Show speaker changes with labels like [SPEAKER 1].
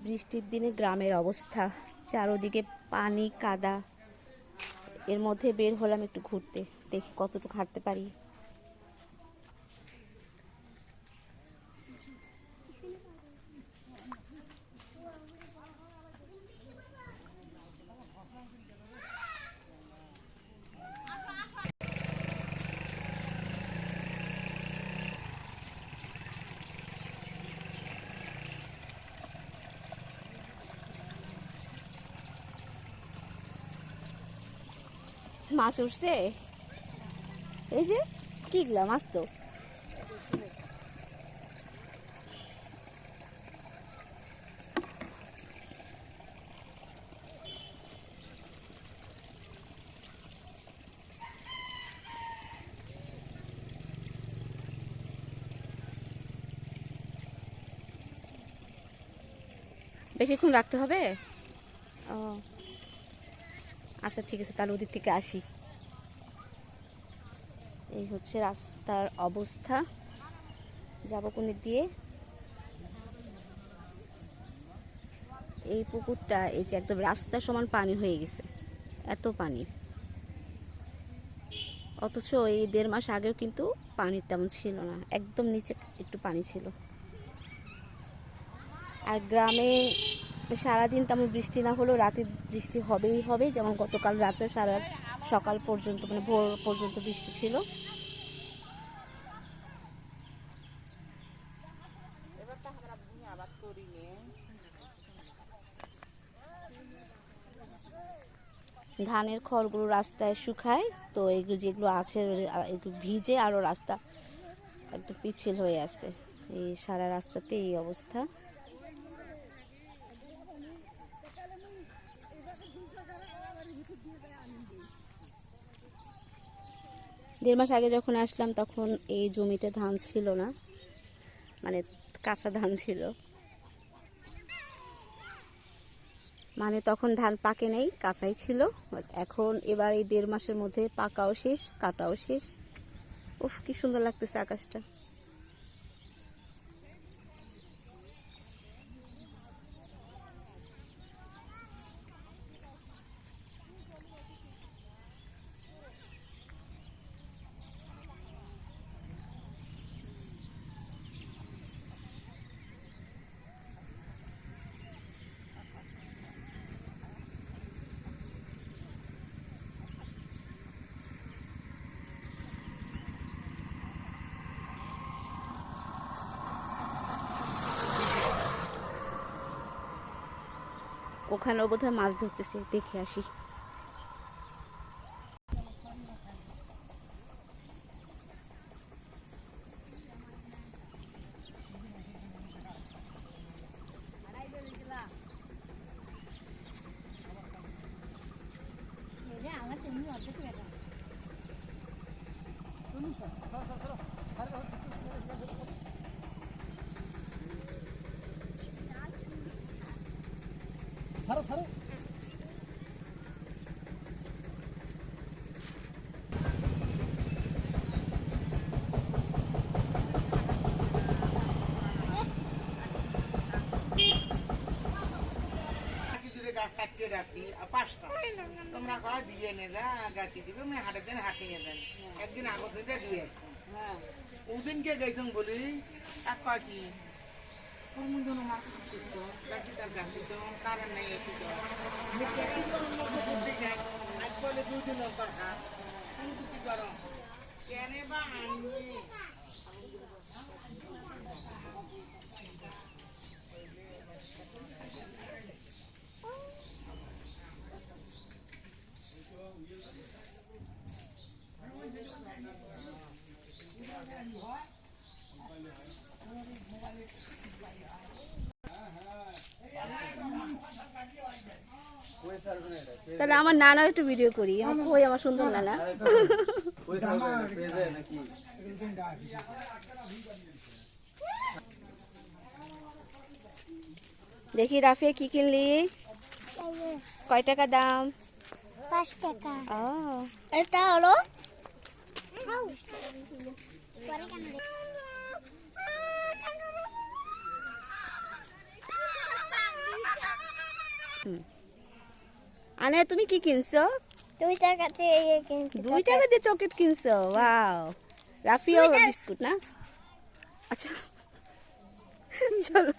[SPEAKER 1] বৃষ্টির দিনে গ্রামের অবস্থা, চারদিকে পানি কাদা। এর মধ্যে বের হলাম একটু ঘুরতে, দেখি কতটুকু হাঁটতে পারি। মাছ উঠছে, এই যে কিগলা মাছ তো। বেশিক্ষণ রাখতে হবে? ও আচ্ছা ঠিক আছে, তাহলে ওদিক থেকে আসি। এই হচ্ছে রাস্তার অবস্থা, যাবো কোন দিক দিয়ে? এই পুকুরটা এই যে একদম রাস্তার সমান পানি হয়ে গেছে, এত পানি। অথচ এই 1.5 মাস আগেও কিন্তু পানি তেমন ছিল না, একদম নিচে একটু পানি ছিল। আর গ্রামে সারাদিন তেমন বৃষ্টি না হলেও রাতে বৃষ্টি হবেই হবে, যেমন গতকাল রাতে সারা সকাল পর্যন্ত মানে ভোর পর্যন্ত বৃষ্টি ছিল। ধানের খড়গুলো রাস্তায় শুকায়, তো এগুলো যেগুলো আছে এগুলো ভিজে আরও রাস্তা একদম পিচ্ছিল হয়ে আছে। এই সারা রাস্তাতে এই অবস্থা। দেড় মাস আগে যখন আসলাম তখন এই জমিতে ধান ছিল না, মানে কাঁচা ধান ছিল, মানে তখন ধান পাকে নেই, কাঁচাই ছিল। এখন এবার এই 1.5 মাসের মধ্যে পাকাও শেষ, কাটাও শেষ। উফ, কি সুন্দর লাগতেছে আকাশটা। ওখানেও বোধহয় মাছ ধরতেছে, দেখে আসি।
[SPEAKER 2] তোমরা দিয়ে নে যা গাছি দিবে হাটের দিন হাঁটিয়ে দেন, একদিন আগত দিয়ে ওদিনকে গেছেন বলি এক কয় কি তার গাছি তো কারণ নেই, এসে বলে 2 দিন দরকার কি করো কেন বা আনবি।
[SPEAKER 1] তাহলে আমার নানার একটু ভিডিও করি, আমার কই আমার সুন্দর নানা। দেখি রাফিয়া কি কিনলি, কয় টাকা দাম?
[SPEAKER 3] 5 টাকা।
[SPEAKER 1] ও
[SPEAKER 3] এটা হলো
[SPEAKER 1] আনে তুমি কি কিনছো?
[SPEAKER 3] 2 টাকাতে এই কিনছি
[SPEAKER 1] 2 টাকা দিয়ে চকলেট কিনছো? ওয়াও। রাফিও বিস্কুট না? আচ্ছা চলো